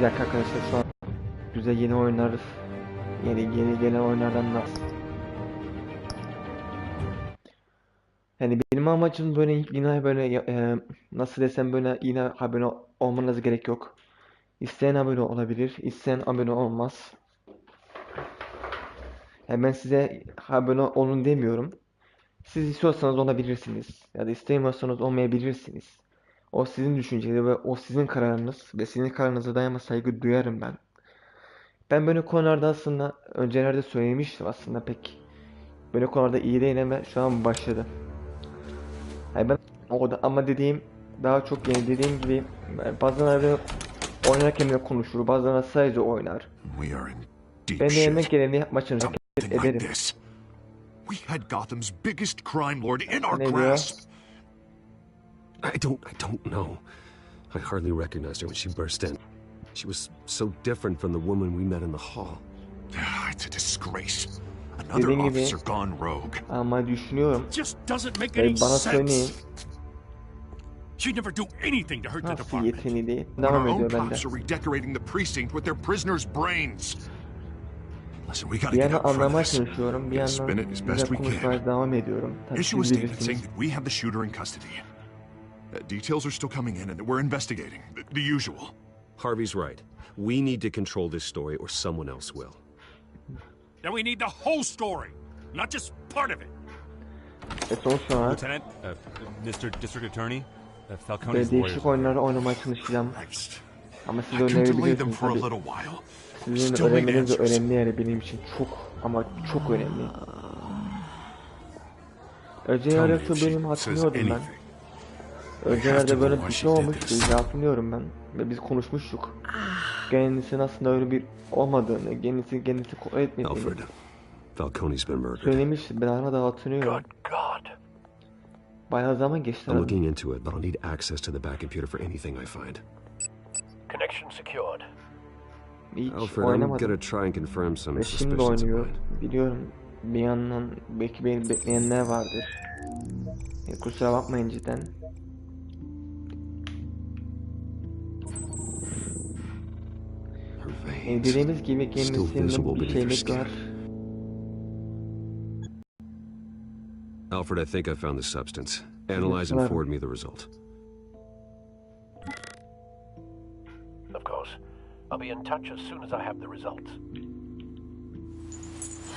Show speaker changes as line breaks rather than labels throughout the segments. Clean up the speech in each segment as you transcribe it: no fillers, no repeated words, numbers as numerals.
Bir dakika arkadaşlar, şu an güzel yeni oyunlar, yeni gelen oyunlardan nasıl? Yani benim amacım böyle yine böyle nasıl desem, böyle yine abone olmanız gerek yok. İsteyen abone olabilir, isteyen abone olmaz. Yani ben size abone olun demiyorum. Siz istiyorsanız olabilirsiniz ya da istemiyorsanız olmayabilirsiniz. O sizin düşünceniz ve o sizin kararınız ve sizin kararınıza daima saygı duyarım ben. Ben böyle konularda aslında öncelerde söylemiştim, aslında pek böyle konularda iyi değil ama şu an başladı. Yani ben o da, ama daha çok yani dediğim gibi bazen böyle oynarken de konuşur, bazen sadece oynar. Ben de elimden geleni yapmaya çalışacak ederim.
We had Gotham's biggest crime lord in our
Ne diyor?
grasp.
I don't know. I hardly recognized her when she burst in. She was so different from the woman we met in the hall.
It's a disgrace. Another officer gone rogue.
Ama düşünüyorum.
Just doesn't make any
Bana söyleyin.
sense. She'd never do anything to hurt the
Nasıl
department.
yeteneği değil.
When our
Devam
own
ediyor bende.
cops are redecorating the precinct with their prisoners' brains. Listen, we gotta
Bir
get
yandan
out in front of
anlamaya
this.
çalışıyorum, bir
Gotta spin
yandan
it as
güzel
best we
konuşmaya
can.
devam ediyorum. Tabii
Issue a
siz
statement saying
bilirsiniz.
that we have the shooter in custody. Details are still coming in and that we're investigating. The usual.
Harvey's right. We need to control this story or someone else will.
Then we need the whole story, not just part of it.
Sonuç olarak
Lieutenant, Mr. District Attorney, Falcone's
değişik
lawyers.
oyunları oynamaya çalışacağım.
Christ.
Ama siz
I can delay them
önerebilirsiniz
for a
tabii.
little while.
Sizin
Still need
öğrenmeniz de
answers.
önemli, yani benim için çok ama çok önemli. Önceki
Tell me
arası
if she
benim
says
hatırlıyordum ben.
anything.
Öncelerde böyle bir
why
şey
she did
olmuştu
this.
diye hatırlıyorum ben. Ve biz konuşmuştuk. Kendisinin aslında öyle bir olmadığını, kendisi kontrol etmediğini
Alfred, Falcone's been murdered.
söylemişti. Ben hala hatırlıyorum.
Good God.
Bayağı zaman geçti.
I'm looking into it, but I'll need access to the back computer for anything I find.
Connection secured.
Hiç
Alfred, I'm
oynamadım.
gonna try and confirm some
Ve şimdi
suspicions of
oynuyor.
mine.
Biliyorum. Bir yandan belki beni bekleyenler vardır. Kusura bakmayın cidden.
Her veins,
Dediğimiz gibi
still
kendisinin
visible
bir
beneath her
şeylik
skin.
var.
Alfred, I think I found the substance. Analyze and forward me the result.
Of course. I'll be in touch as soon as I have the results.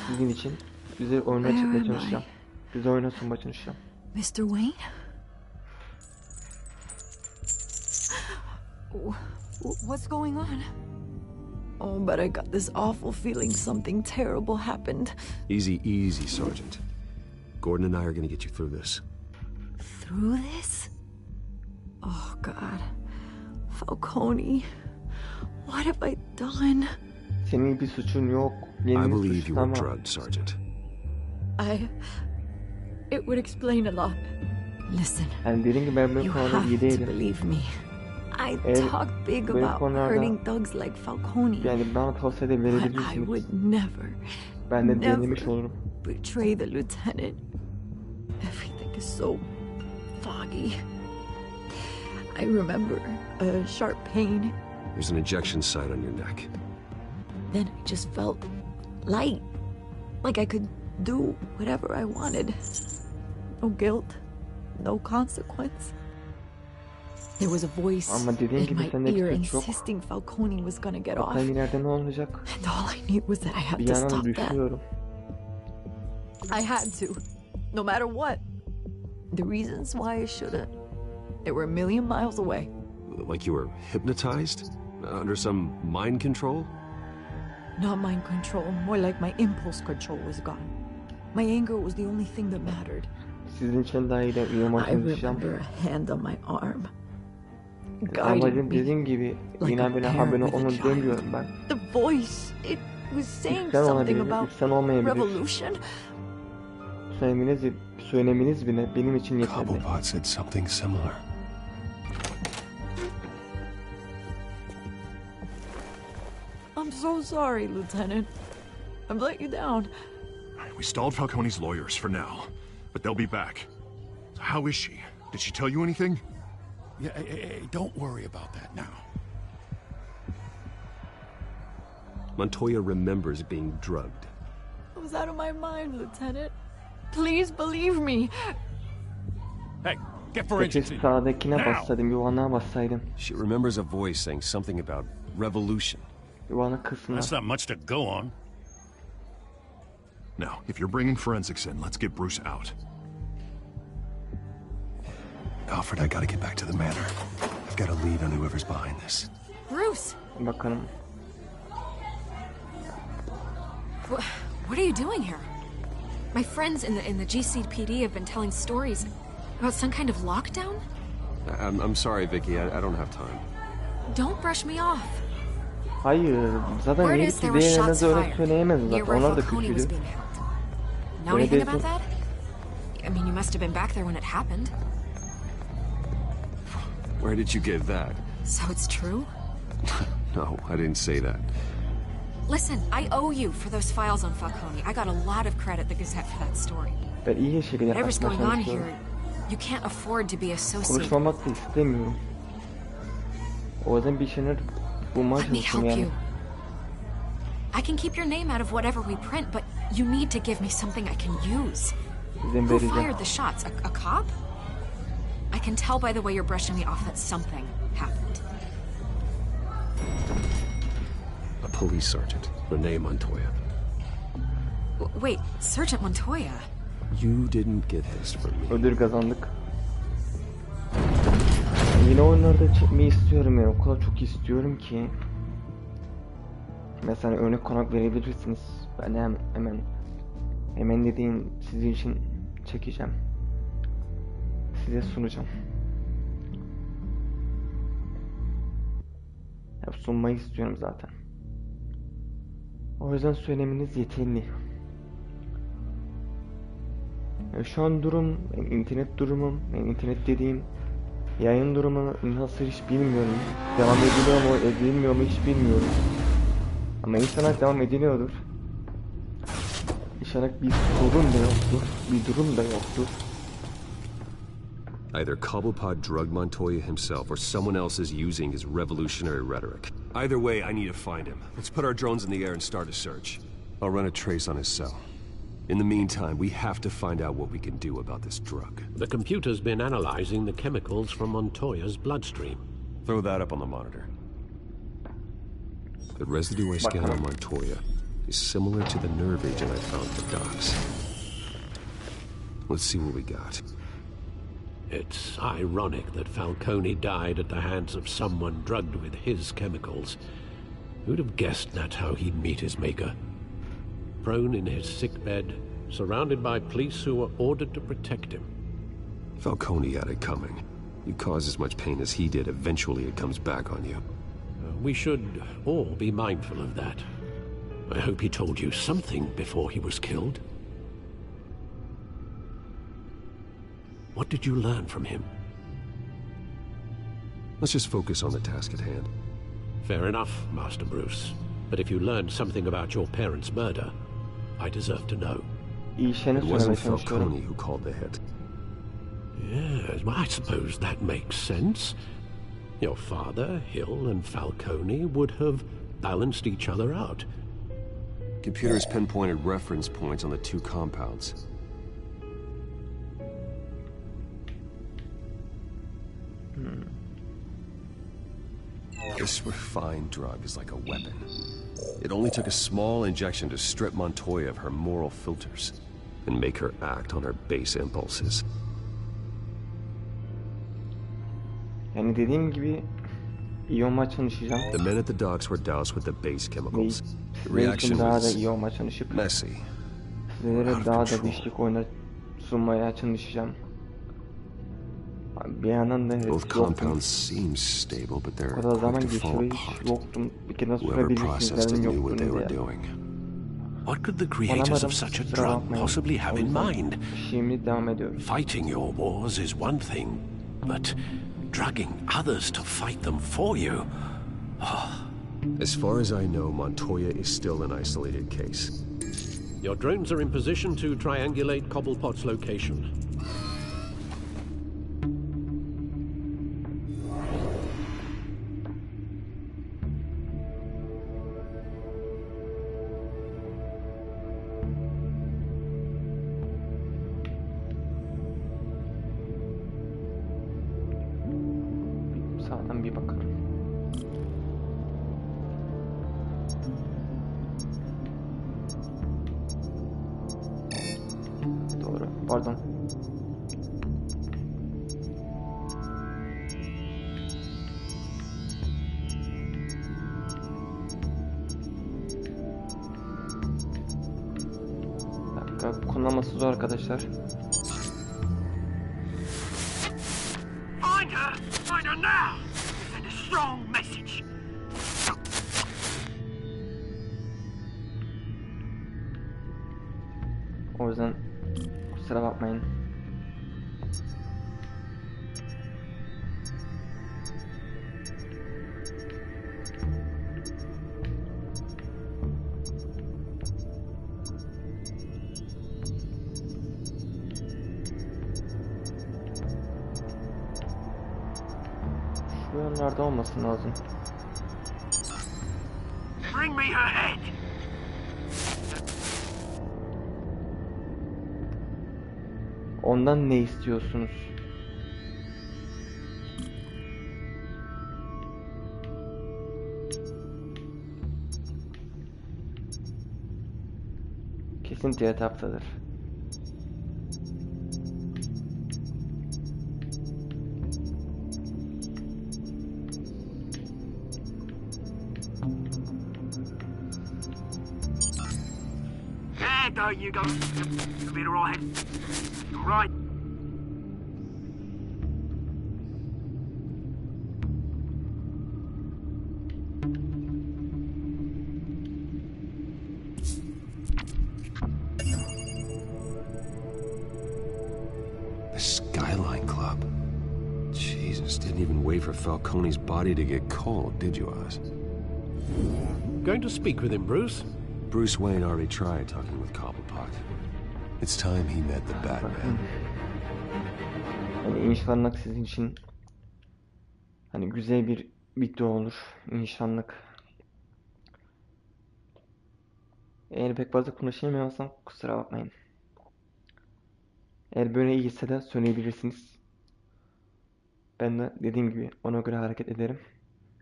Sizin için güzel oyuna çıkmaya çalışacağım. Güzel oyuna sunmaya çalışacağım.
Mr. Wayne? What's going on? Oh, but I got this awful feeling something terrible happened.
Easy, easy, Sergeant. Gordon and I are gonna get you through this.
Through this? Oh, God. Falcone. What have I done?
Senin bir suçun yok.
I
Yeni
believe you were
suçlama.
drugged, Sergeant.
It would explain a lot. Listen,
Yani dediğim gibi ben bu
you
konuda iyi
have to
değilim.
believe me. I
Eğer
talk big
böyle
about
konularda-
hurting thugs like Falcone.
Yani bana tavsiye de
But I
verebilirsiniz.
would never,
Ben de
never
denemiş olurum.
betray the lieutenant. Everything is so foggy. I remember a sharp pain.
There's an injection site on your neck.
Then I just felt light. Like I could do whatever I wanted. No guilt, no consequence. There was a voice
Ama dediğin
in
gibi
my
sende
ear
bir suç yok.
insisting Falcone was gonna get off.
Bakalım ileride ne olacak?
And all I knew was that I had
Bir
to
yandan
stop that.
düşünüyorum.
I had to, no matter what. The reasons why I shouldn't, they were a million miles away.
Like you were hypnotized? Under some mind control?
Not mind control, more like my impulse control was gone. My anger was the only thing that mattered.
Sizin için daha iyi de uyumaya
I
çalışacağım.
remember a hand on my arm.
Amacım
Guiding me.
dediğim gibi
like
yine
a
böyle
parent
haberi
with a
onu
child.
demiyorum ben.
The voice, it was saying
İnsan
something
olabilir,
about
insan olmayabilir.
revolution.
Söylemeniz bile benim için yeterli.
Cobblepot said something similar.
I'm so sorry, Lieutenant. I've let you down.
We stalled Falcone's lawyers for now, but they'll be back. So how is she? Did she tell you anything?
Yeah, hey, don't worry about that now.
Montoya remembers being drugged.
I was out of my mind, Lieutenant. Please believe me.
Hey, get
Peki
forensics in.
sağdakine
Now.
bassaydım, yuvarlığa bassaydım.
She remembers a voice saying something about revolution.
Yuvarlak kısmına.
That's not much to go on. Now, if you're bringing forensics in, let's get Bruce out.
Alfred, I gotta get back to the manor. I've got a lead on whoever's behind this.
Bruce,
Bakalım.
What are you doing here? My friends in the GCPD have been telling stories about some kind of lockdown.
I'm sorry, Vicky. I don't have time.
Don't brush me off.
Hayır, zaten
Word
her
is
iki
there were
diğerine
shots
de öyle
fired
söyleyemez
near
zaten.
where
Onlar da
Falcone was
kötüydü.
being held. Know
Öyle
anything
diyorsun.
about that? I mean, you must have been back there when it happened.
Where did you get that?
So it's true?
No, I didn't say that.
Listen, I owe you for those files on Falcone. I got a lot of credit the Gazette for that story.
Ben iyi şekilde
Whatever's
yaklaşmaya
going on
çalışıyorum.
here, you can't afford to be associated.
Konuşmamak da istemiyorum. O yüzden bir şeyler bulmaya
Let me
çalışıyorum
help
yani.
you. I can keep your name out of whatever we print, but you need to give me something I can use.
İzin
Who
vereceğim.
fired the shots? A cop? I can tell by the way you're brushing me off that something happened.
A police sergeant, Renee Montoya.
Wait, Sergeant Montoya?
You didn't get this from me.
Ödül kazandık. Yine oyunlarda çekmeyi istiyorum yani. O kadar çok istiyorum ki. Mesela örnek konak verebilirsiniz. Ben de hemen dediğim sizin için çekeceğim. Size sunacağım. Hep sunmayı istiyorum zaten. O yüzden söylemeniz yeterli. Şu an durum, internet durumum, internet dediğim yayın durumu nasıl hiç bilmiyorum. Devam ediliyor mu, edilmiyor mu hiç bilmiyorum. Ama inşallah devam ediliyordur. İnşallah bir sorun da yoktur, bir durum da yoktur.
Either Cobblepot drugged Montoya himself or someone else is using his revolutionary rhetoric. Either way, I need to find him. Let's put our drones in the air and start a search. I'll run a trace on his cell. In the meantime, we have to find out what we can do about this drug.
The computer's been analyzing the chemicals from Montoya's bloodstream.
Throw that up on the monitor. The residue I scanned on Montoya is similar to the nerve agent I found at the docks. Let's see what we got.
It's ironic that Falcone died at the hands of someone drugged with his chemicals. Who'd have guessed that's how he'd meet his maker? Prone in his sickbed, surrounded by police who were ordered to protect him.
Falcone had it coming. You cause as much pain as he did, eventually it comes back on you.
We should all be mindful of that. I hope he told you something before he was killed. What did you learn from him?
Let's just focus on the task at hand.
Fair enough, Master Bruce. But if you learned something about your parents' murder, I deserve to know.
İyi şeyler
It wasn't
söylemeye çalışıyorum.
Falcone who called the hit.
Yes, well, I suppose that makes sense. Your father, Hill, and Falcone would have balanced each other out.
Computers pinpointed reference points on the two compounds. This refined drug is like a weapon. It only took a small injection to strip Montoya of her moral filters and make her act on her base impulses.
Yani dediğim gibi iyi olmaya çalışacağım.
The men at the docks were doused with the base chemicals. The
Ve için
reaction
daha da
was
iyi olmaya çalışıp
messy.
sizlere daha da değişik oyunlar sunmaya çalışacağım. Bir yandan da
Both
yoktum.
compounds seem stable, but
O
they're
kadar zaman
quick to
geçti
fall
ve hiç
apart.
yoktum. Bir kere nasıl
Whoever
sorabilirsiniz
processed it
dedim
knew what they
yoktunuz
were
ya.
doing.
What could the creators
Olamadım,
of such a
kusura
drug
bakmayın.
possibly have
O
in
yüzden
mind?
Şimdi devam ediyorum.
Fighting your wars is one thing, but drugging others to fight them for you?
As far as I know, Montoya is still an isolated case.
Your drones are in position to triangulate Cobblepot's location.
bakalım. Doğru. Pardon. Bir dakika. Kullanması zor arkadaşlar.
Find her! Find her now! Send a strong message!
O yüzden kusura bakmayın. Şu yönlerde olması lazım.
Bring me her head!
Ondan ne istiyorsunuz? Kesinlikle etaptadır.
There, don't you go. Be right. Right.
The Skyline Club. Jesus, didn't even wait for Falcone's body to get cold, did you, Oz?
Going to speak with him, Bruce?
Bruce Wayne already tried talking with Cobblepot. It's time he met the Batman.
Hani inşallah sizin için hani güzel bir video olur. İnşallah. Eğer pek fazla konuşamıyorsam kusura bakmayın. Eğer böyle iyiyse de söyleyebilirsiniz. Ben de dediğim gibi ona göre hareket ederim.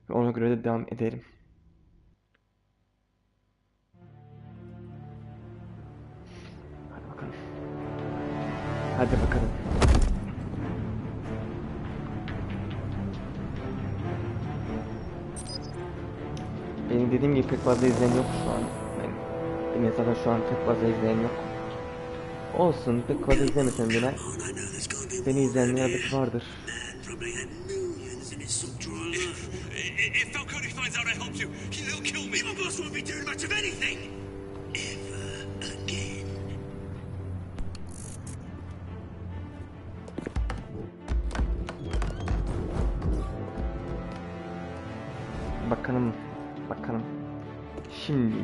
Ve ona göre de devam ederim. Hadi bakalım. Hadi bakalım. Benim dediğim gibi pek fazla izleyen yok şu an. Benim zaten şu an pek fazla izleyen yok. Olsun, pek fazla izlemesem bile beni izleyenler elbet vardır.
If Falcone finds out I helped you, he'll kill me. My boss won't be doing much of anything. Ever again.
Bakalım. Şimdi.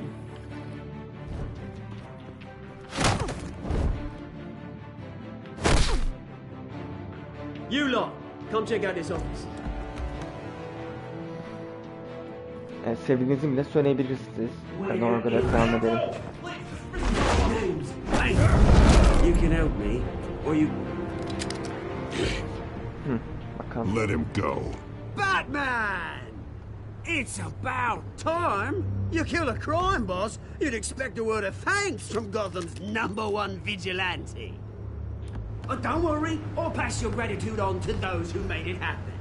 You lot, come check out this office.
Sevdiğinizi bile söyleyebilirsiniz. Ben ona göre devam ederim.
You can help me, or you...
Bakalım.
Let him go.
Batman! It's about time! You kill a crime boss, you'd expect a word of thanks from Gotham's #1 vigilante. But don't worry, I'll pass your gratitude on to those who made it happen.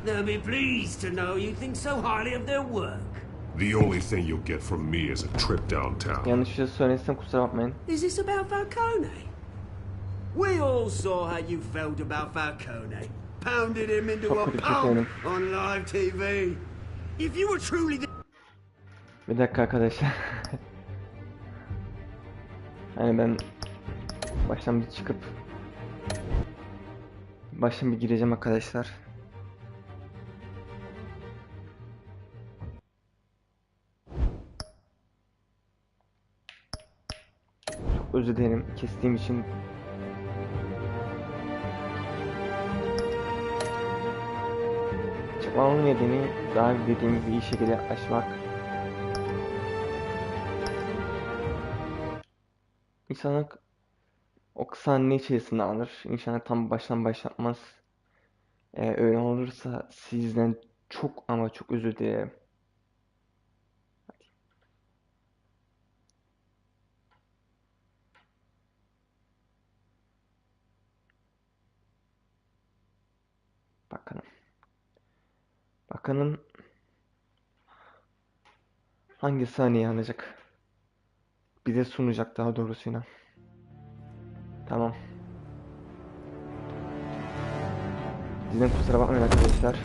They'll be pleased to know you think so highly of their work.
The only thing you'll get from me is a trip downtown.
Yanlış bir şey söylesem kusura bakmayın.
Is this about Falcone? We all saw how you felt about Falcone. Pounded him into
Çok
a
kötü bir şey
pulp
söyledim.
on live TV. If you were truly the...
Bir dakika arkadaşlar. Hani ben baştan bir çıkıp baştan bir gireceğim arkadaşlar. Çok özür dilerim kestiğim için. Çıkmamın nedeni daha dediğim gibi iyi şekilde yaklaşmak. İnsanlar o kısa anne içerisinde alır. İnşallah tam baştan başlatmaz. Öyle olursa sizden Çok ama çok özür dilerim. Bakalım. Bakalım hangi saniye alacak? Bize sunacak daha doğrusuyla. Tamam. Sizden kusura bakmayın arkadaşlar.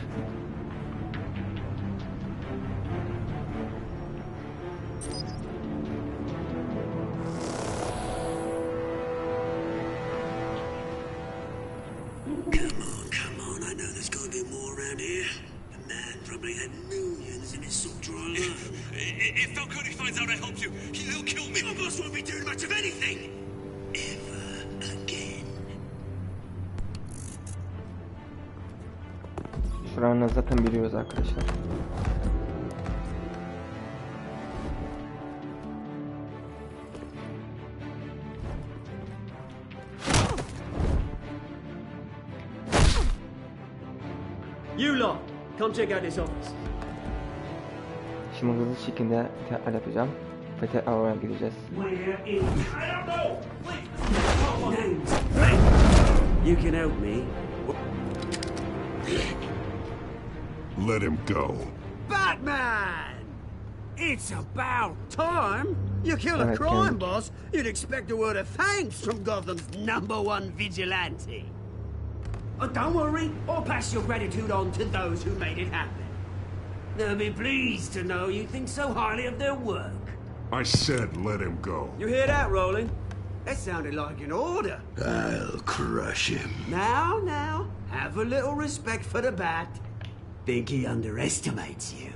Come on, I know there's gotta be more around here. The man probably had millions in his soft dry life.
If Falcone finds out I helped you, he'll kill me.
My boss won't be doing much of anything! Ever again.
Şuranı zaten biliyoruz arkadaşlar.
You lot, come check out this office.
Şimdi hızlı şekilde tekrar yapacağım. Ve tekrar oraya gideceğiz.
Where is... I don't know! Names. You can help me.
Let him go.
Batman! It's about time! You kill a
Evet,
crime
geldik.
boss, you'd expect a word of thanks from Gotham's #1 vigilante. Oh, don't worry, I'll pass your gratitude on to those who made it happen. They'll be pleased to know you think so highly of their work.
I said let him go.
You hear that, Roland? That sounded like an order.
I'll crush him.
Now, have a little respect for the Bat. Think he underestimates you.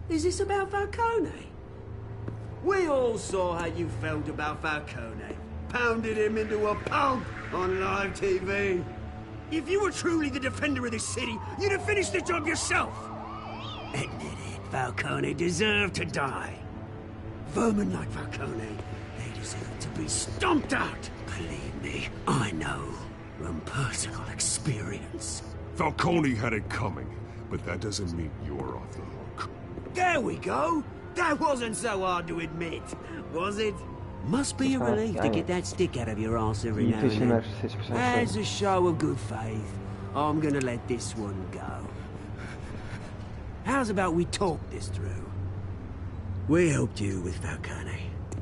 Is this about Falcone? We all saw how you felt about Falcone. Pounded him into a pulp on live TV. If you were truly the defender of this city, you'd have finished the job yourself. Admit it, Falcone deserved to die. Vermin like Falcone, they deserve to be stomped out. Believe me, I know from personal experience.
Falcone had it coming, but that doesn't mean you're off the hook.
There we go. That wasn't so hard to admit, was it? Must be a relief to get that stick out of your arse every
İyi
now and
seçimler
then.
seçmişler.
As a show of good faith, I'm gonna let this one go. How's about we talk this through? We helped you with Falcone.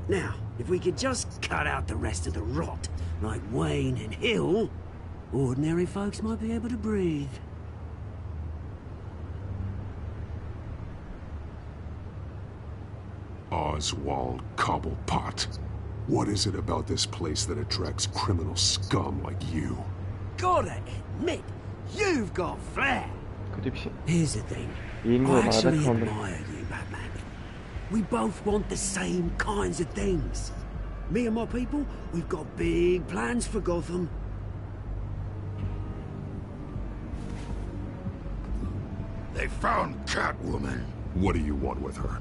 Now, if we could just cut out the rest of the rot, like Wayne and Hill, ordinary folks might be able to breathe.
Oswald Cobblepot. What is it about this place that attracts criminal scum like you?
Gotta admit, you've got flair.
Kötü bir şey.
Here's the thing.
Bilmiyorum,
I actually
arada kaldım.
admire you, Batman. We both want the same kinds of things. Me and my people, we've got big plans for Gotham.
They found Catwoman. What do you want with her?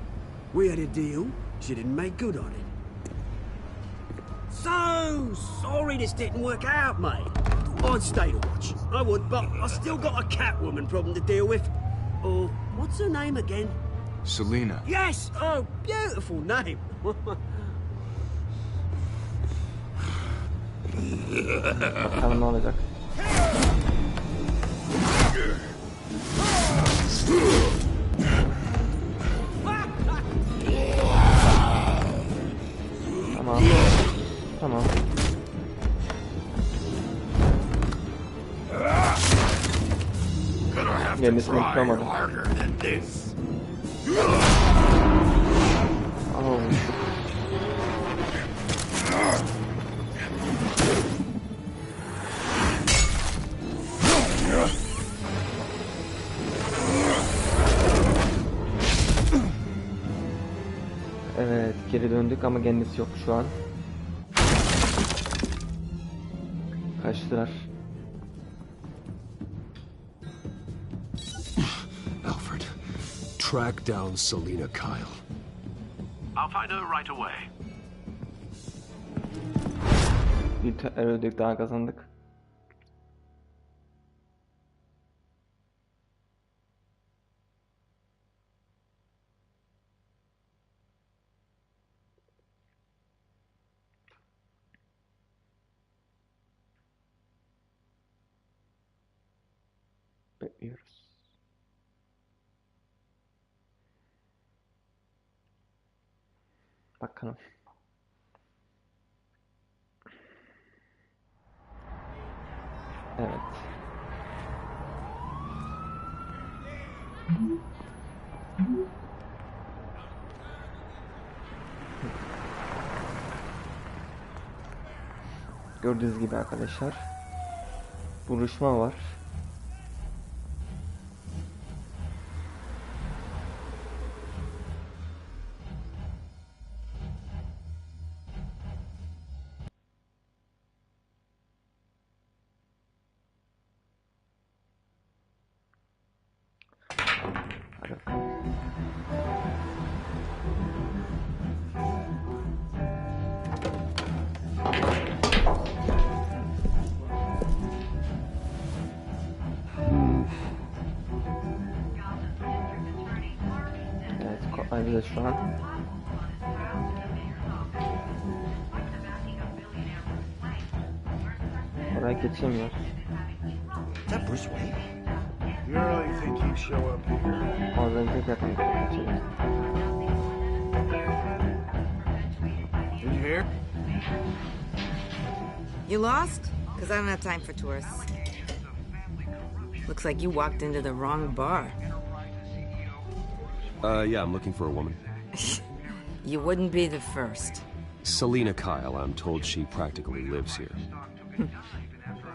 We had a deal. She didn't make good on it. So sorry this didn't work out, mate. I'd stay to watch. I would, but I still got a Catwoman problem to deal with. Oh, what's her name again?
Selina.
Yes! Oh, beautiful name.
Bakalım ne olacak. Tamam. Tamam. Kendisini tutamadı. Oh. Evet, geri döndük ama kendisi yok şu an. Kaçtılar.
Alfred, track down Selina Kyle.
I'll find her right away.
Bir tekrar öldük, daha kazandık. bekliyoruz. Bakalım. Evet. Gördüğünüz gibi arkadaşlar, buluşma var. Hadi bakalım. Evet, ayrıca şu an oraya geçemiyor.
Is that Bruce Wayne? You really think he'd show up here?
Az önce zaten geçeceğiz.
Did you hear?
You lost? Because I don't have time for tourists. Looks like you walked into the wrong bar.
Yeah, I'm looking for a woman.
You wouldn't be the first.
Selena Kyle, I'm told she practically lives here.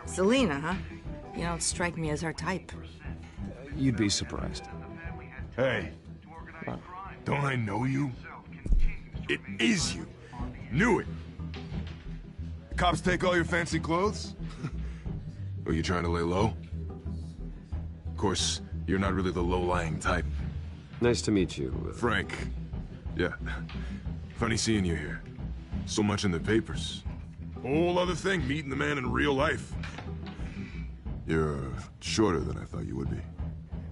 Selena, huh? You don't strike me as her type.
You'd be surprised.
Hey, don't I know you? It is you. Knew it. The cops take all your fancy clothes?
Are you trying to lay low? Of course, you're not really the low-lying type.
Nice to meet you.
Frank. Yeah. Funny seeing you here. So much in the papers. Whole other thing, meeting the man in real life. You're shorter than I thought you would be.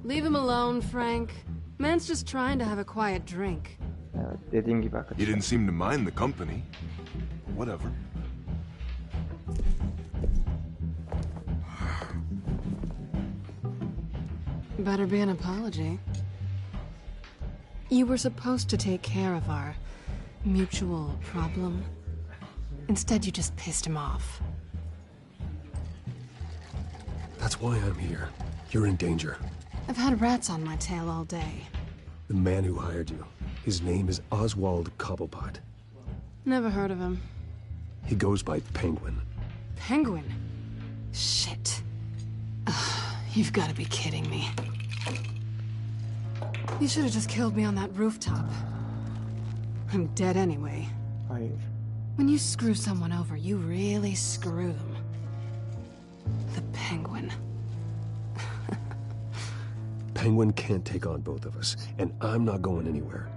Leave him alone, Frank. Man's just trying to have a quiet drink.
Evet, dediğim gibi
You
arkadaşlar.
didn't seem to mind the company. Whatever.
Better be an apology. You were supposed to take care of our mutual problem. Instead, you just pissed him off.
That's why I'm here. You're in danger.
I've had rats on my tail all day.
The man who hired you, his name is Oswald Cobblepot.
Never heard of him.
He goes by Penguin.
Penguin? Shit. Ugh, you've got to be kidding me. You should have just killed me on that rooftop. I'm dead anyway.
Hayır.
When you screw someone over, you really screw them. The Penguin.
Penguin can't take on both of us, and I'm not going anywhere.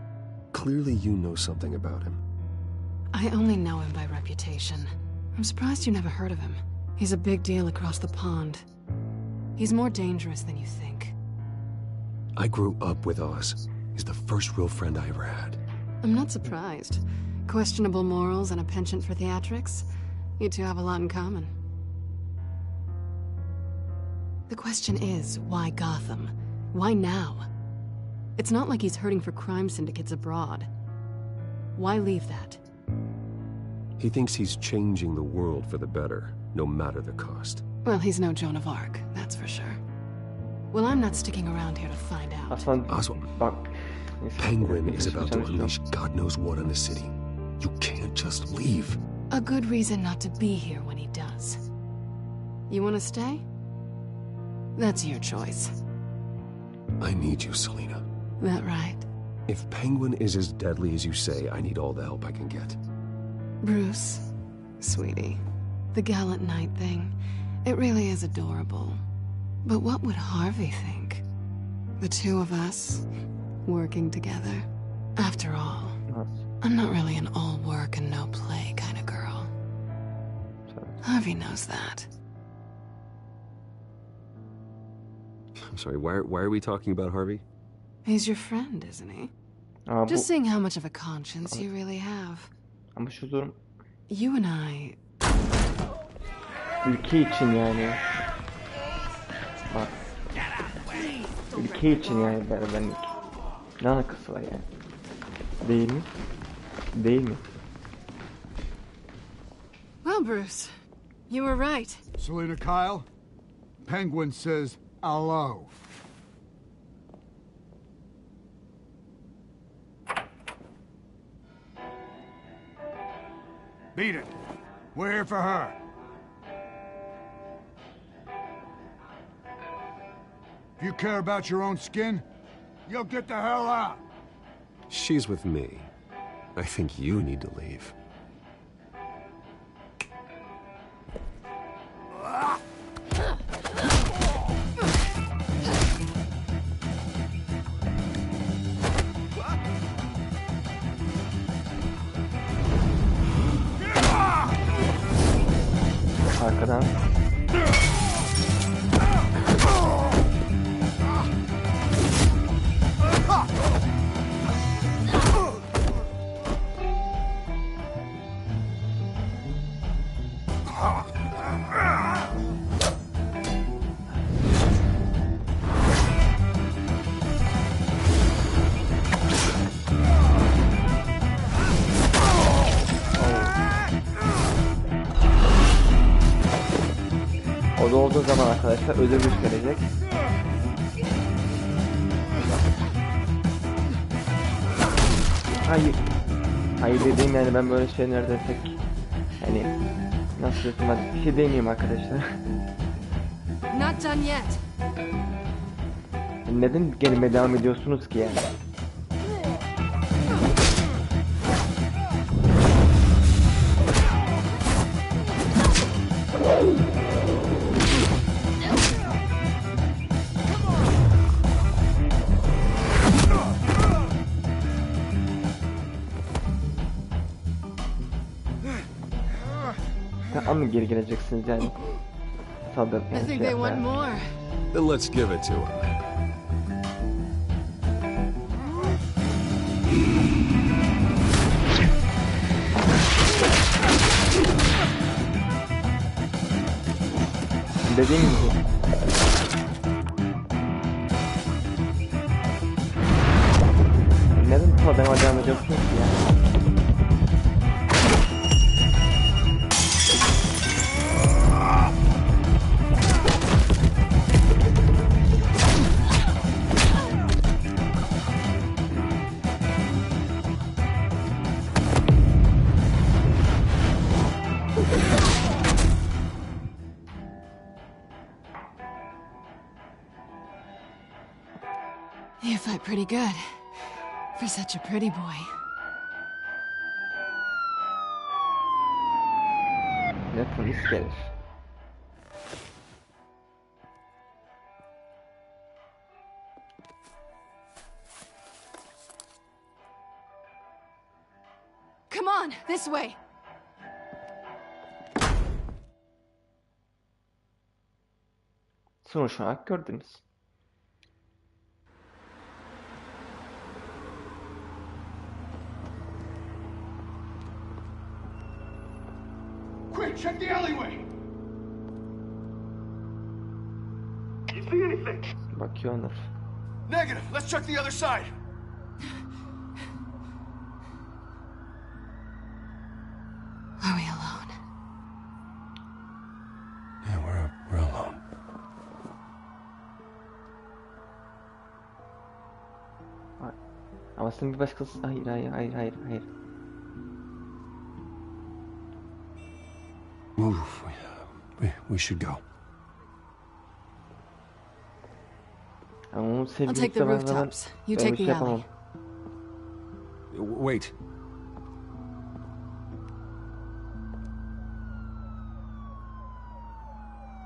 Clearly you know something about him.
I only know him by reputation. I'm surprised you never heard of him. He's a big deal across the pond. He's more dangerous than you think.
I grew up with Oz. He's the first real friend I ever had.
I'm not surprised. Questionable morals and a penchant for theatrics. You two have a lot in common. The question is, why Gotham? Why now? It's not like he's hurting for crime syndicates abroad. Why leave that?
He thinks he's changing the world for the better, no matter the cost.
Well, he's no Joan of Arc, that's for sure. Well, I'm not sticking around here to find out.
Aslında
Oswald,
bak.
Penguin is about to unleash God knows what on the city. You can't just leave.
A good reason not to be here when he does. You want to stay? That's your choice.
I need you, Selena.
That right?
If Penguin is as deadly as you say, I need all the help I can get.
Bruce, sweetie, the gallant knight thing, it really is adorable. But what would Harvey think? The two of us, working together. After all, I'm not really an all work and no play kind of girl. Harvey knows that.
I'm sorry, why are we talking about Harvey?
He's your friend, isn't he?
Ama
Just seeing how much of a conscience you really have.
ama şu durum
You and I...
ülke için yani. Bak. Ülke için yani berberlik. Ne alakası var yani? Değil mi? Değil mi?
Well, Bruce, you were right.
Selena Kyle, Penguin says hello. Beat it. We're here for her. If you care about your own skin, you'll get the hell out.
She's with me. I think you need to leave.
Arkadan. O da olduğu zaman arkadaşlar ödül güç gelecek. Hayır. Hayır dediğim yani ben böyle şeylerde pek hani nasıl desem hadi bir şey demeyeyim arkadaşlar.
Not done yet.
Neden gelmeye devam ediyorsunuz ki yani? Ama geri geleceksiniz yani. Sadır
I
yani
think they want more.
Then let's give it to him.
Dediğim gibi. Neden bu kadar devam ediyorsunuz ki yani?
You fight pretty good. For such a pretty boy.
Ve polis gelir.
Come on, this way.
Sonuç olarak gördünüz.
Quick, check the alleyway.
You see anything?
Bakıyorlar.
Negative. Let's check the other side.
Are we alone?
Yeah, we're alone.
Ama sen bir başkası... Hayır.
Move. We should go.
Ama onun
I'll
sevgilisi
take the
de var,
rooftops. You
ben
take
bir şey
the
yapamam.
alley.
Wait.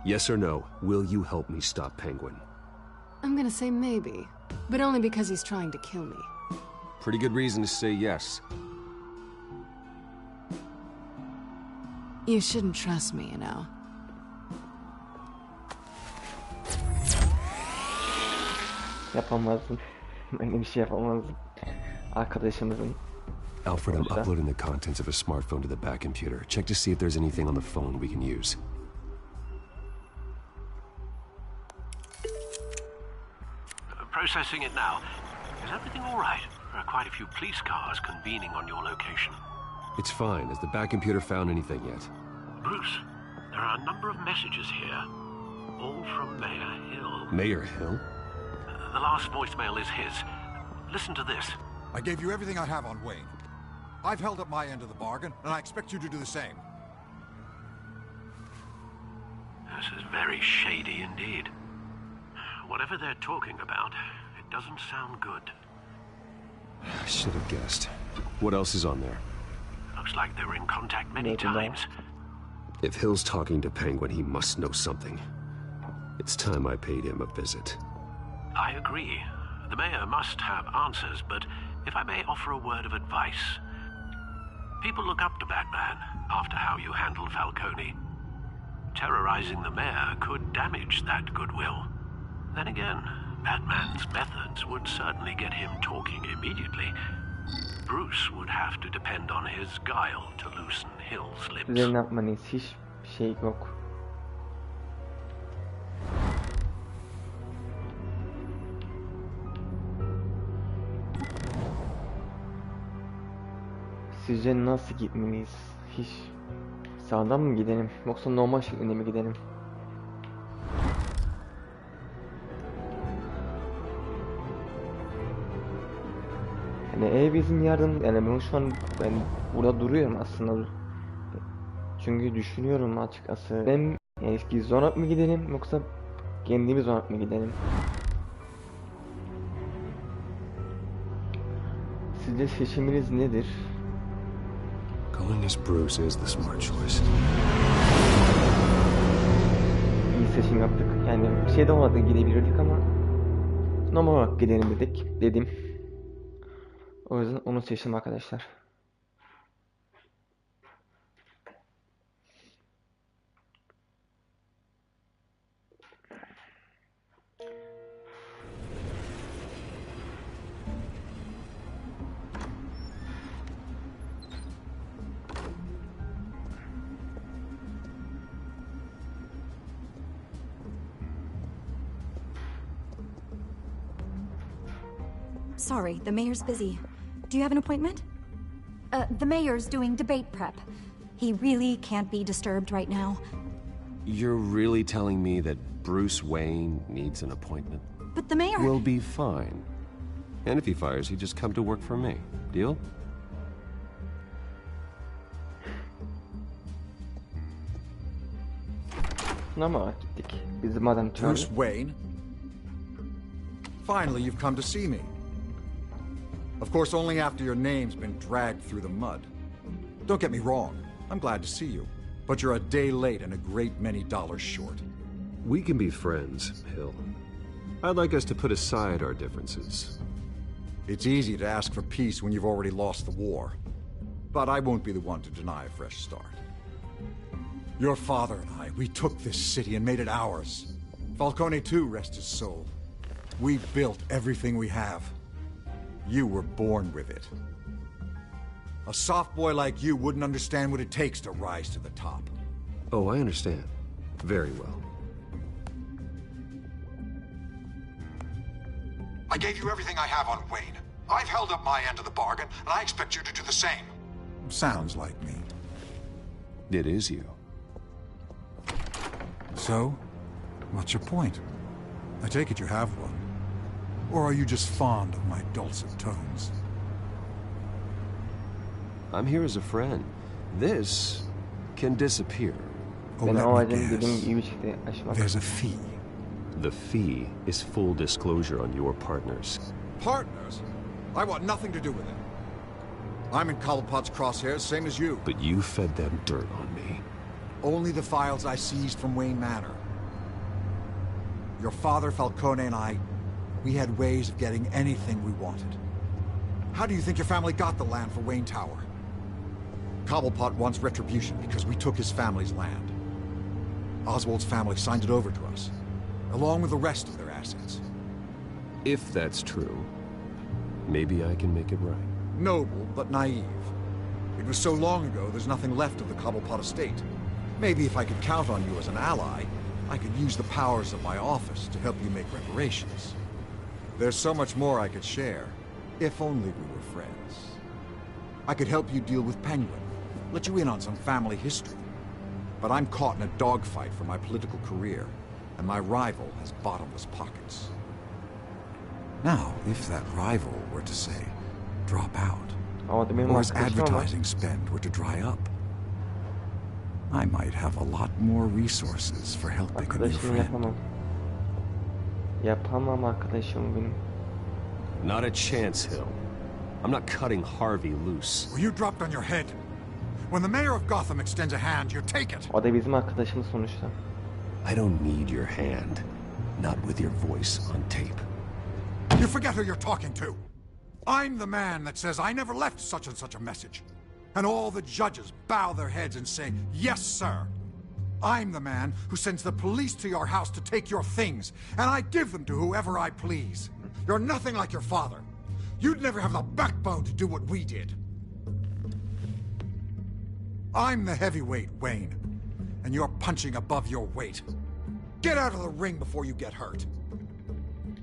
Yes or no, will you help me stop Penguin?
I'm gonna say maybe, but only because he's trying to kill me.
Pretty good reason to say yes.
You shouldn't trust me, you know.
Yapamazdım. Öyle bir şey yapamazdım. Arkadaşımızın.
Alfred, I'm
Sonuçta.
uploading the contents of a smartphone to the back computer. Check to see if there's anything on the phone we can use.
Processing it now. Is everything all right? There are quite a few police cars convening on your location.
It's fine. Has the back computer found anything yet?
Bruce, there are a number of messages here, all from Mayor Hill.
Mayor Hill?
The last voicemail is his. Listen to this.
I gave you everything I have on Wayne. I've held up my end of the bargain, and I expect you to do the same.
This is very shady indeed. Whatever they're talking about, it doesn't sound good.
I should have guessed. What else is on there?
Looks like they were in contact many times.
If Hill's talking to Penguin, he must know something. It's time I paid him a visit.
I agree. The mayor must have answers, but if I may offer a word of advice. People look up to Batman after how you handled Falcone. Terrorizing the mayor could damage that goodwill. Then again, Batman's methods would certainly get him talking immediately. Bruce would have to depend on his guile to loosen Hill's lips.
Size ne yapmanız hiç şey yok. Sizce nasıl gitmeliyiz? Hiç sağdan mı gidelim yoksa normal şeklinde mi gidelim? Yani ev bizim yardım, yani ben şu an burada duruyorum aslında. Çünkü düşünüyorum açıkçası. Ben eski zonat mı gidelim yoksa kendi zonat mı gidelim? Sizce seçiminiz nedir?
Going as Bruce is the smart choice.
İyi seçim yaptık. Yani bir şey de olmadı, gidebilirdik ama normal olarak gidelim dedim. O yüzden onu seçtim arkadaşlar.
Sorry, the mayor's busy. Do you have an appointment? The mayor's doing debate prep. He really can't be disturbed right now.
You're really telling me that Bruce Wayne needs an appointment?
But the mayor...
We'll be fine. And if he fires, he'd just come to work for me. Deal?
Ama gittik. Bizim adam çağırdı.
Bruce Wayne? Finally, you've come to see me. Of course, only after your name's been dragged through the mud. Don't get me wrong, I'm glad to see you. But you're a day late and a great many dollars short.
We can be friends, Hill. I'd like us to put aside our differences.
It's easy to ask for peace when you've already lost the war. But I won't be the one to deny a fresh start. Your father and I, we took this city and made it ours. Falcone too, rest his soul. We built everything we have. You were born with it. A soft boy like you wouldn't understand what it takes to rise to the top.
Oh, I understand. Very well.
I gave you everything I have on Wayne. I've held up my end of the bargain, and I expect you to do the same. Sounds like me.
It is you.
So, what's your point? I take it you have one. Or are you just fond of my dulcet tones?
I'm here as a friend. This can disappear.
Oh, let me guess. There's a fee.
The fee is full disclosure on your partners.
Partners? I want nothing to do with it. I'm in Cobblepot's crosshairs, same as you.
But you fed them dirt on me.
Only the files I seized from Wayne Manor. Your father, Falcone, and I, we had ways of getting anything we wanted. How do you think your family got the land for Wayne Tower? Cobblepot wants retribution because we took his family's land. Oswald's family signed it over to us, along with the rest of their assets.
If that's true, maybe I can make it right.
Noble, but naive. It was so long ago, there's nothing left of the Cobblepot estate. Maybe if I could count on you as an ally, I could use the powers of my office to help you make reparations. There's so much more I could share, if only we were friends. I could help you deal with Penguin, let you in on some family history. But I'm caught in a dogfight for my political career, and my rival has bottomless pockets. Now, if that rival were to say, drop out, or his advertising spend were to dry up, I might have a lot more resources for helping a new friend.
Yapamam arkadaşım benim.
Not a chance, Hill. I'm not cutting Harvey loose.
Were you dropped on your head? When the mayor of Gotham extends a hand, you take it.
O da bizim arkadaşımız sonuçta.
I don't need your hand. Not with your voice on tape.
You forget who you're talking to. I'm the man that says I never left such and such a message. And all the judges bow their heads and say, yes, sir. I'm the man who sends the police to your house to take your things, and I give them to whoever I please. You're nothing like your father. You'd never have the backbone to do what we did. I'm the heavyweight, Wayne, and you're punching above your weight. Get out of the ring before you get hurt.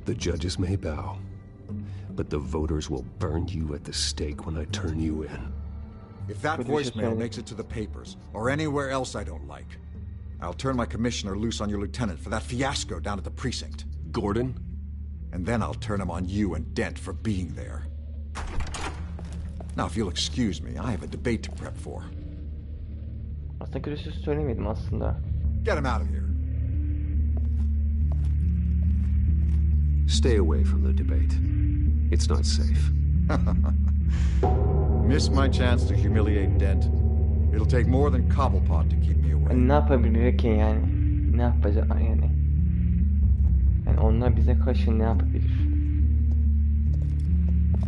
The judges may bow, but the voters will burn you at the stake when I turn you in.
If that voicemail makes it to the papers, or anywhere else I don't like, I'll turn my commissioner loose on your lieutenant for that fiasco down at the precinct.
Gordon?
And then I'll turn him on you and Dent for being there. Now, if you'll excuse me, I have a debate to prep for.
Aslında görüşü söylemedim aslında.
Get him out of here.
Stay away from the debate. It's not safe.
Miss my chance to humiliate Dent. It'll take more than Cobblepot to keep me away.
Ne yapabilir ki yani? Ne yapacak yani? Yani onlar bize karşı ne yapabilir?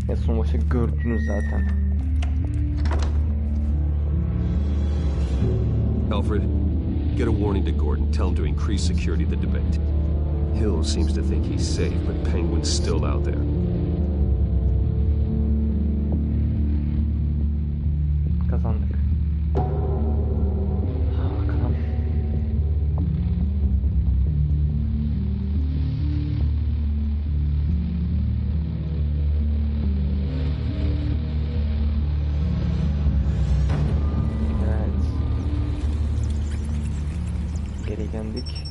Ya sonuçta gördünüz zaten.
Alfred, get a warning to Gordon. Tell him to increase security at the debate. Hill seems to think he's safe, but Penguin's still out there.
Kazandık. Bakalım. Evet. Geri geldik.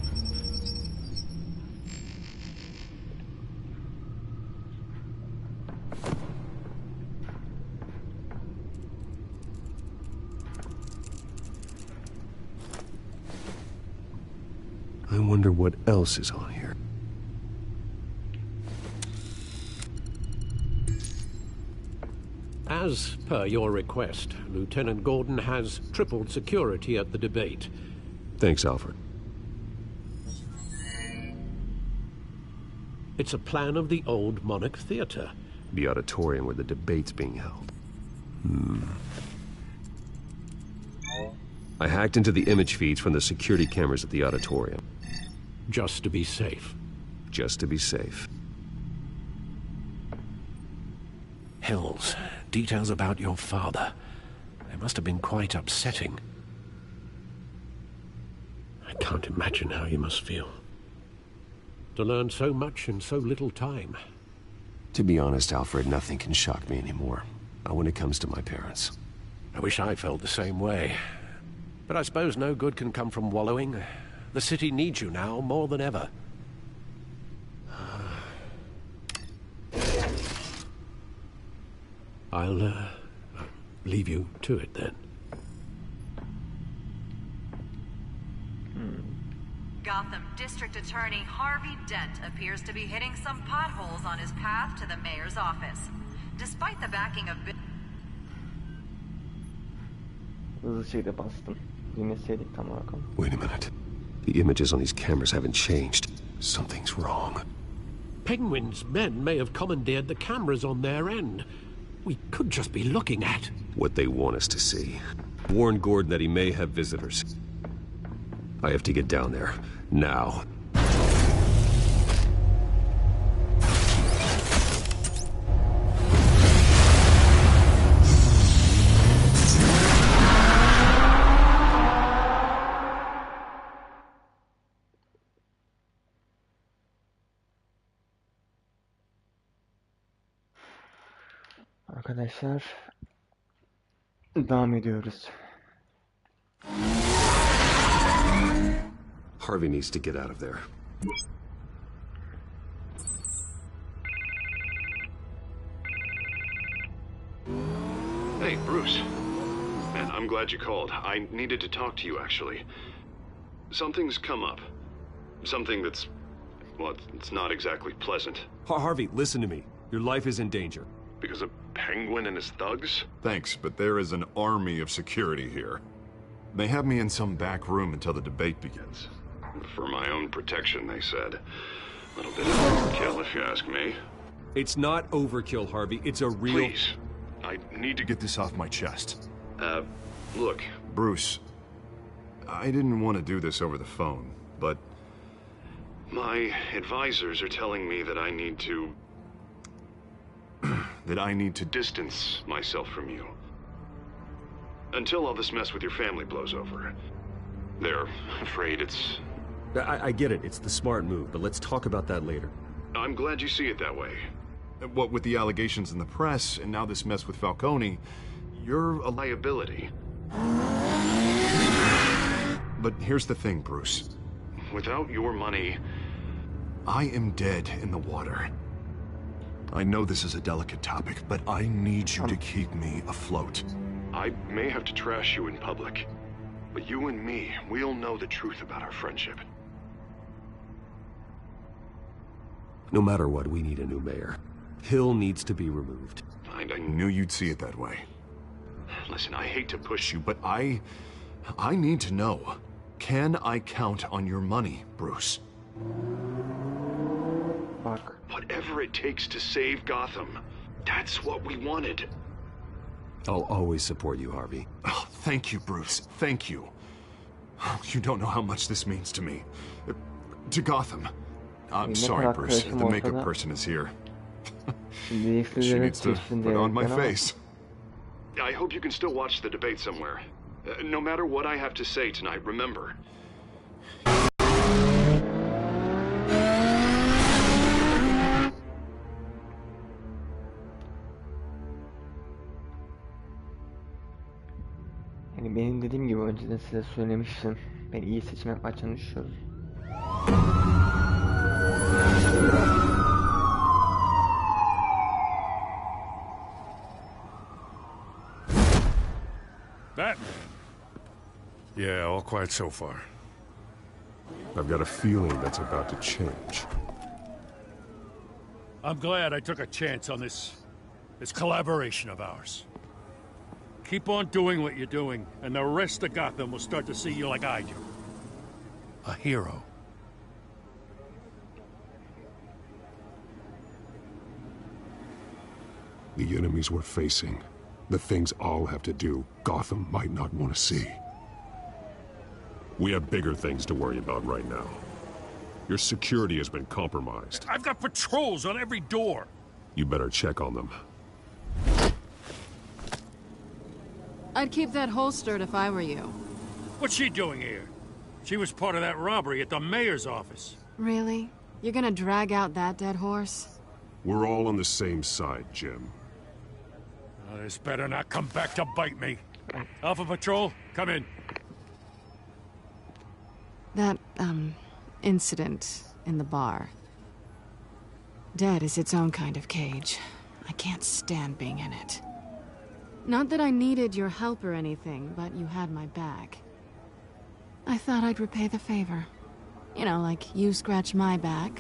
I wonder what else is on here.
As per your request, Lieutenant Gordon has tripled security at the debate.
Thanks, Alfred.
It's a plan of the old Monarch Theatre.
The auditorium where the debate's being held. I hacked into the image feeds from the security cameras at the auditorium.
Just to be safe.
Just to be safe.
Hills, details about your father. They must have been quite upsetting. I can't imagine how you must feel. To learn so much in so little time.
To be honest, Alfred, nothing can shock me anymore. Not when it comes to my parents.
I wish I felt the same way. But I suppose no good can come from wallowing. The city needs you now more than ever. I'll leave you to it then.
Gotham District Attorney Harvey Dent appears to be hitting some potholes on his path to the mayor's office. Despite the backing of...
Hızlı şeyde bastım. Dinleseydik tam bakalım.
Wait a minute. The images on these cameras haven't changed. Something's wrong.
Penguin's men may have commandeered the cameras on their end. We could just be looking at...
what they want us to see. Warn Gordon that he may have visitors. I have to get down there. Now.
Arkadaşlar devam ediyoruz.
Harvey needs to get out of there.
Hey, Bruce. Man, I'm glad you called. I needed to talk to you, actually. Something's come up. Something that's... well, it's not exactly pleasant.
Harvey, listen to me. Your life is in danger.
Because of Penguin and his thugs?
Thanks, but there is an army of security here. They have me in some back room until the debate begins.
For my own protection, they said. A little bit of overkill, if you ask me.
It's not overkill, Harvey. It's a real...
Please. I need to
Get this off my chest.
look.
Bruce, I didn't want to do this over the phone, but...
My advisors are telling me that I need to...
that I need to...
distance myself from you. Until all this mess with your family blows over. They're afraid it's...
I get it. It's the smart move, but let's talk about that later.
I'm glad you see it that way.
What with the allegations in the press, and now this mess with Falcone, you're a
Liability.
But here's the thing, Bruce.
Without your money...
I am dead in the water. I know this is a delicate topic, but I need you to keep me afloat.
I may have to trash you in public, but you and me, we'll know the truth about our friendship.
No matter what, we need a new mayor. Hill needs to be removed.
I knew you'd see it that way.
Listen, I hate to push you,
But I need to know. Can I count on your money, Bruce?
Fuck.
whatever it takes to save Gotham. That's what we wanted.
I'll always support you, Harvey.
Oh, thank you, Bruce. Thank you. You don't know how much this means to me. To Gotham. I'm sorry, Bruce. The makeup person is here. She needs to put on my face.
I hope you can still watch the debate somewhere. No matter what I have to say tonight, remember.
Yani benim dediğim gibi önceden size söylemiştim. Ben iyi seçim yapmaya çalışıyorum.
Batman? Yeah, all quiet so far.
I've got a feeling that's about to change.
I'm glad I took a chance on this collaboration of ours. Keep on doing what you're doing, and the rest of Gotham will start to see you like I do. A hero.
The enemies we're facing, the things I'll have to do, Gotham might not want to see. We have bigger things to worry about right now. Your security has been compromised.
I've got patrols on every door.
You better check on them.
I'd keep that holstered if I were you.
What's she doing here? She was part of that robbery at the mayor's office.
Really? You're gonna drag out that dead horse?
We're all on the same side, Jim.
This better not come back to bite me. Alpha Patrol, come in.
That, incident in the bar. Dead is its own kind of cage. I can't stand being in it. Not that I needed your help or anything, but you had my back. I thought I'd repay the favor. You know, like you scratch my back,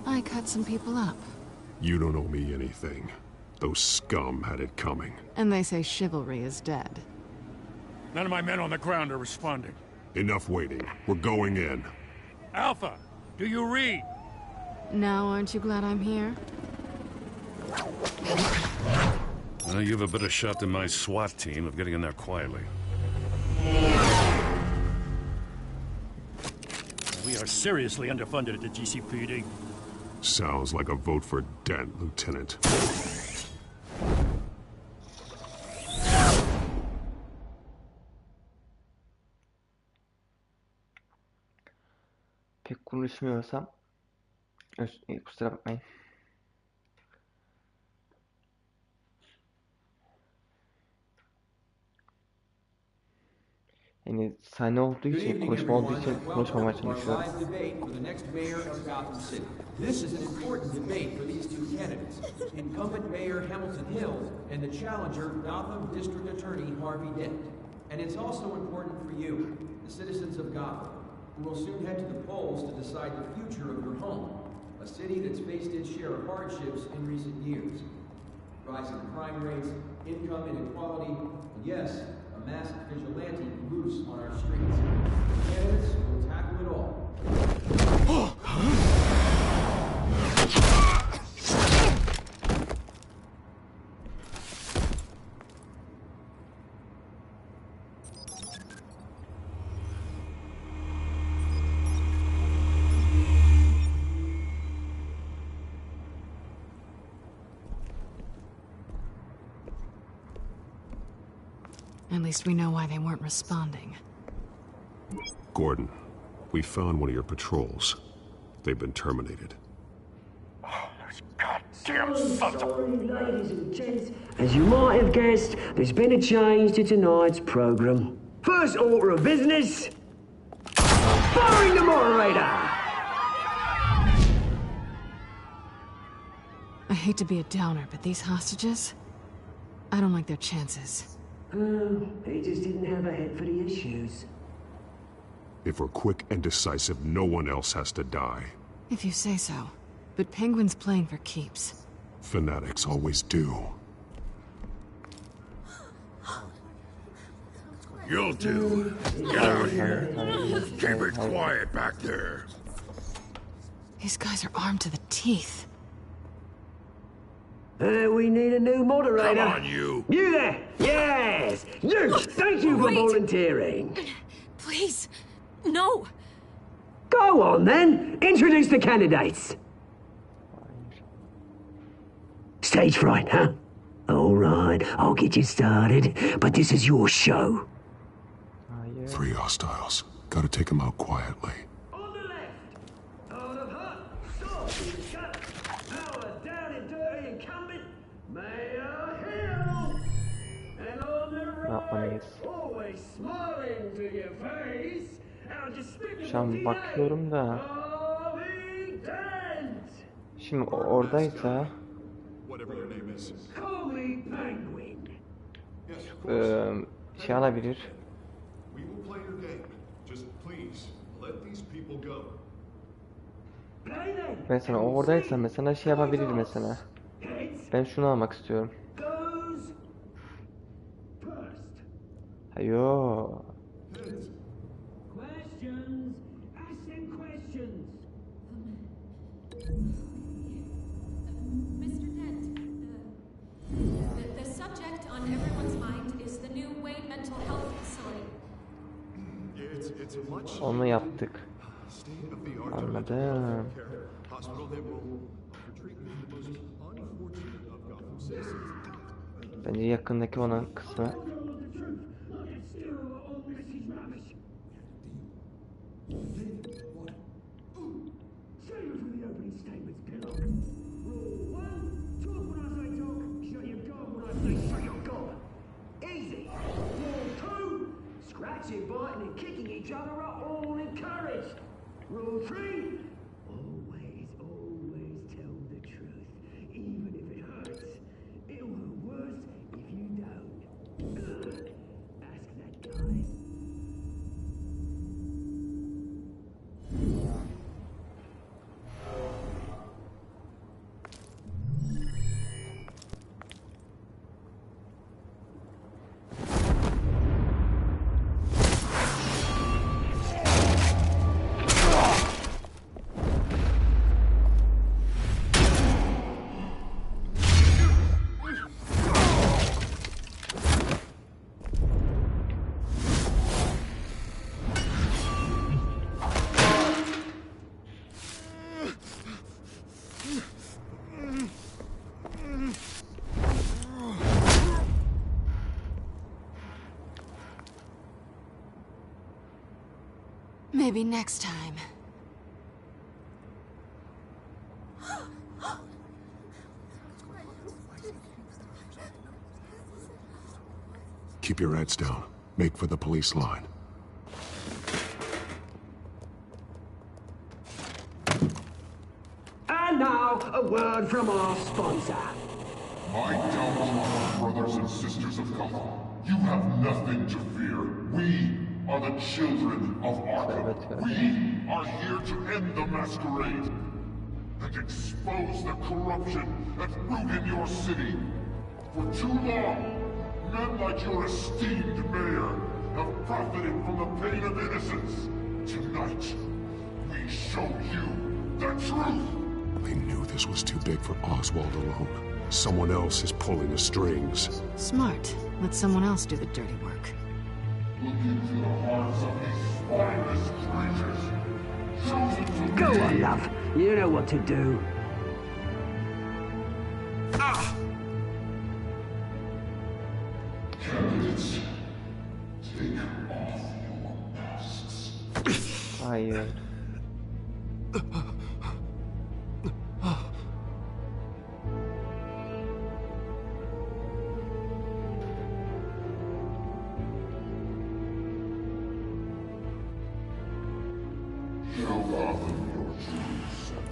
I cut some people up.
You don't owe me anything. Those scum had it coming.
And they say chivalry is dead.
None of my men on the ground are responding.
Enough waiting. We're going in.
Alpha, do you read?
Now aren't you glad I'm here?
Well, you have a better shot than my SWAT team of getting in there quietly. We are seriously underfunded at the GCPD.
Sounds like a vote for Dent, Lieutenant.
Pek konuşmuyorsam kusura bakmayın. Yani sahne olduğu için, konuşma olduğu için konuşmamaya çalışıyorum.
This is an important debate for these two candidates, incumbent Mayor Hamilton Hills and the challenger Gotham District Attorney Harvey Dent. And it's also important for you, the citizens of Gotham, who will soon head to the polls to decide the future of your home, a city that's faced its share of hardships in recent years. Rising crime rates, income inequality, and yes, a masked vigilante loose on our streets. The candidates will tackle it all.
At least we know why they weren't responding.
Gordon, we found one of your patrols. They've been terminated.
Goddamn sons of... Ladies and gents, as you might have guessed, there's been a change to tonight's program. First order of business, firing the moderator!
I hate to be a downer, but these hostages, I don't like their chances.
He just didn't have a head for the issues.
If we're quick and decisive, no one else has to die.
If you say so. But Penguin's playing for keeps.
Fanatics always do.
You'll do. Get out here. Keep it quiet back there.
These guys are armed to the teeth.
We need a new moderator.
Come on, you.
You there! Yes! You! Thank you for volunteering.
Please. No.
Go on, then. Introduce the candidates. Stage fright, huh? All right, I'll get you started, but this is your show.
3 hostiles. Gotta take them out quietly.
On the left, out of hut, sword, shut, power down and dirty incumbent, Mayor Hill. And on the right, always smiling to your face, our despicable
Şu an bakıyorum da.
Harvey Dent.
Şimdi oradaysa şey alabilir. Mesela oradaysa mesela şey yapabilir mesela. Ben şunu almak istiyorum. Hayo.
The subject on everyone's mind is the new Wayne Mental Health Facility.
Onu yaptık. Anladım. Bence yakındaki olan kısmı.
Scratching, biting, and kicking each other are all encouraged. Rule 3, always tell the truth, even if it hurts. It'll hurt worse if you don't. Ask that guy.
Maybe next time.
Keep your heads down. Make for the police line.
word from our sponsor.
My downtrodden brothers and sisters of Gotham, you have nothing to fear. We are the children of Arkham. We are here to end the masquerade and expose the corruption at root in your city. For too long, men like your esteemed mayor have profited from the pain of innocence. Tonight, we show you the truth.
They knew this was too big for Oswald alone. Someone else is pulling the strings.
Smart. Let someone else do the dirty work.
Look into the hearts of these spineless creatures. Chosen to
Go on, love. You know what to do.
Ah! Candidates, take off your masks.
Hayır.
Show Gotham your true self.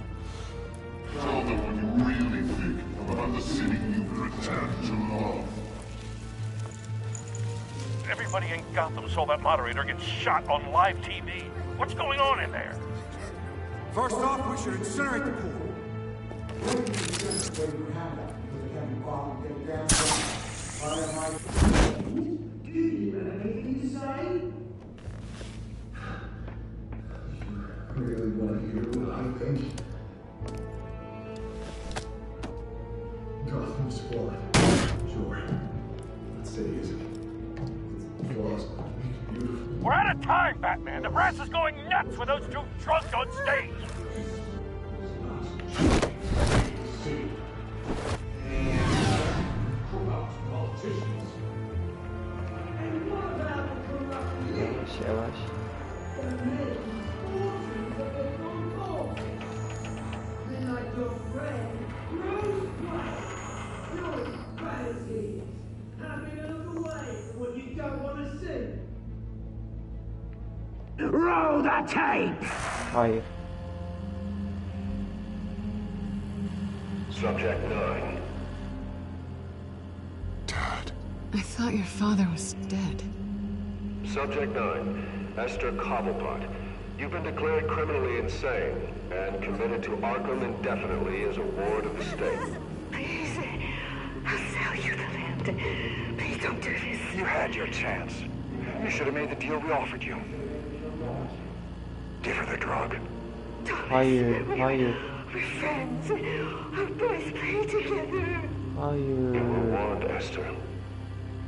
Tell them what you really think about the city you've returned to love.
Everybody in Gotham saw that moderator get shot on live TV. What's going on in there?
First off, we should incinerate the pool.
Do you have anything to say? Really want to hear what I think? Gotham Squad. Sure. That city is flawless, beautiful.
We're out of time, Batman. The brass is going nuts with those two drunks on stage.
Corrupt politicians. And what about the corrupt
Yavaş yavaş.
like your friend, Bruce Wayne. You're crazy. Having a look away from what you don't want to see.
Roll the tape!
Hayır.
Subject 9.
I thought your father was dead.
Subject 9, Esther Cobblepot. You've been declared criminally insane and committed to Arkham indefinitely as a ward of the state.
Please, I'll sell you the land. Please don't do this.
You had your chance. You should have made the deal we offered you. Give her the drug.
Hayır, hayır.
We're friends. Our boys play together.
Hayır.
You were warned, Esther.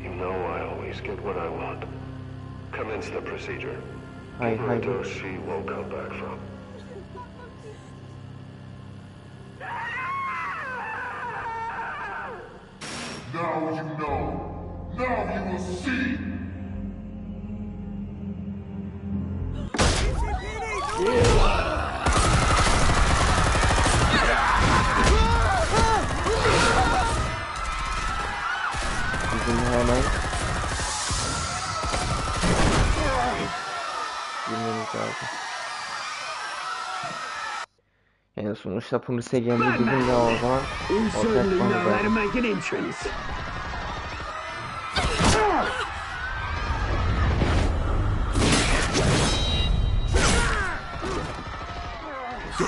You know I always get what I want. Commence the procedure. Give her a dose she won't come back from.
Now you know. Now you will see.
Bizim hemen girmemiz lazım. Yani sonuçta polise geldi bizim de o zaman
You certainly know how to
ortak
make an entrance.
Go!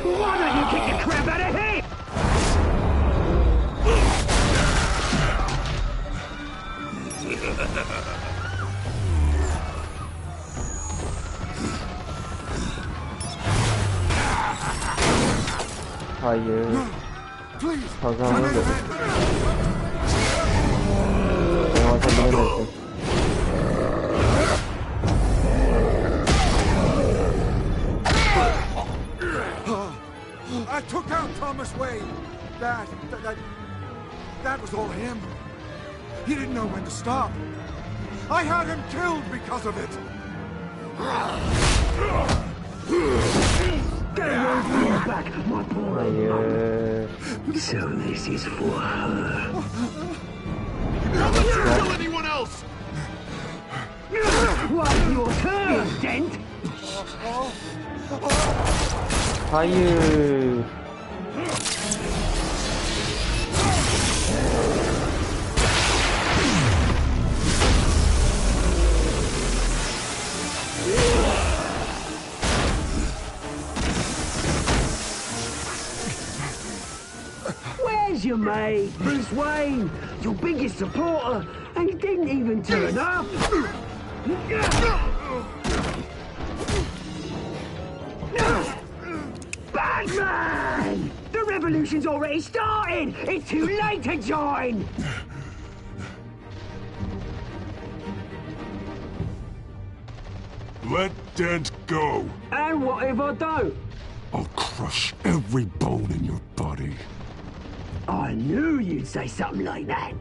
Why don't you kick the crap out of him?
Hayır. Kazanmadı. Bilemezdim.
I took out Thomas Wayne. That was all him. He didn't know when to stop. I had him killed because of it.
Get away from your back, my poor
Hayır.
So this is for her.
Don't let her kill anyone else!
What's your turn, Dent?
Hayır.
Where's your mate, Bruce Wayne? Your biggest supporter, and he didn't even turn up. Batman! The revolution's already started! It's too late to join!
Let Dent go.
And what if I don't?
I'll crush every bone in your body.
I knew you'd say something like that.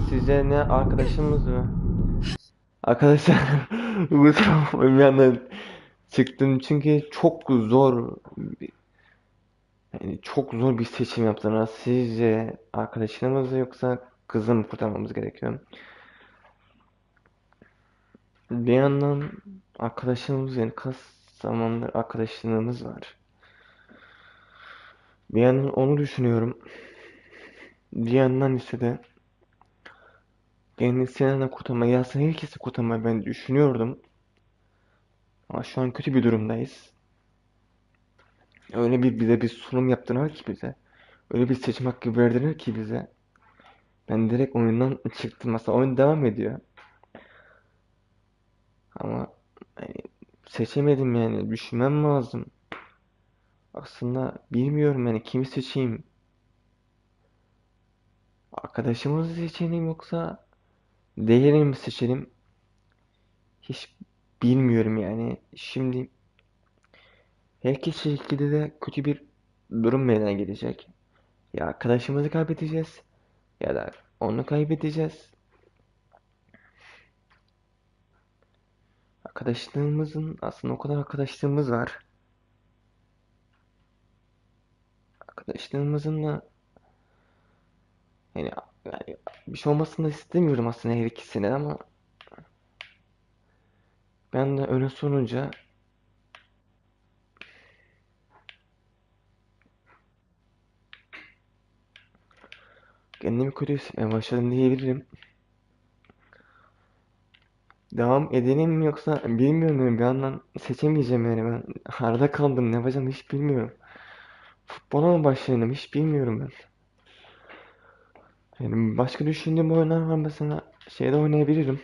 Size ne, arkadaşımız mı? Arkadaşlar bir yandan çıktım çünkü çok zor, yani çok zor bir seçim yaptılar. Sizce arkadaşımız mı yoksa kızı mı kurtarmamız gerekiyor? Bir yandan arkadaşımız, yani kaç zamandır arkadaşlığımız var. Bir yandan onu düşünüyorum. Bir yandan ise de kendisinden kurtarmayı, aslında herkesi kurtarmayı ben düşünüyordum. Ama şu an kötü bir durumdayız. Öyle bize bir sunum yaptılar ki bize. Öyle bir seçim hakkı verdiler ki bize. Ben direkt oyundan çıktım. Aslında oyun devam ediyor. Ama yani seçemedim yani. Düşünmem lazım. Aslında bilmiyorum yani kimi seçeyim. Arkadaşımızı seçelim yoksa değerini mi seçelim? Hiç bilmiyorum yani. Şimdi herkes şekilde de kötü bir durum meydana gelecek. Ya arkadaşımızı kaybedeceğiz ya da onu kaybedeceğiz. Arkadaşlığımızın, aslında o kadar arkadaşlığımız var. Arkadaşlığımızın da yani bir şey olmasını istemiyorum aslında her ikisine, ama ben de öyle sorunca kendimi kötü hissetmeye başladım diyebilirim. Devam edelim mi yoksa bilmiyorum, yani bir yandan seçemeyeceğim yani, ben arada kaldım, ne yapacağım hiç bilmiyorum. Futbola mı başlayalım hiç bilmiyorum ben. Yani başka düşündüğüm oyunlar var, mesela şeyde oynayabilirim.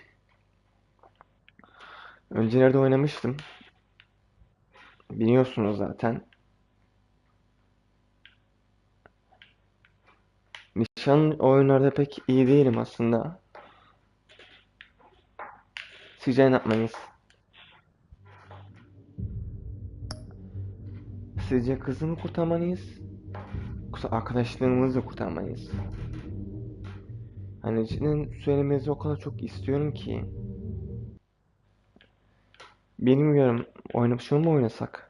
Öncelerde oynamıştım. Biliyorsunuz zaten. Nişan oyunlarda pek iyi değilim aslında. Sizce ne yapmalıyız? Sizce kızı mı kurtarmalıyız? Yoksa arkadaşlığımızı kurtarmalıyız? Hani cidden söylemenizi o kadar çok istiyorum ki. Bilmiyorum. Oynayıp şunu mu oynasak?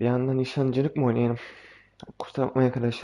Bir yandan nişancılık mı oynayalım? Kusura bakmayın arkadaşlar.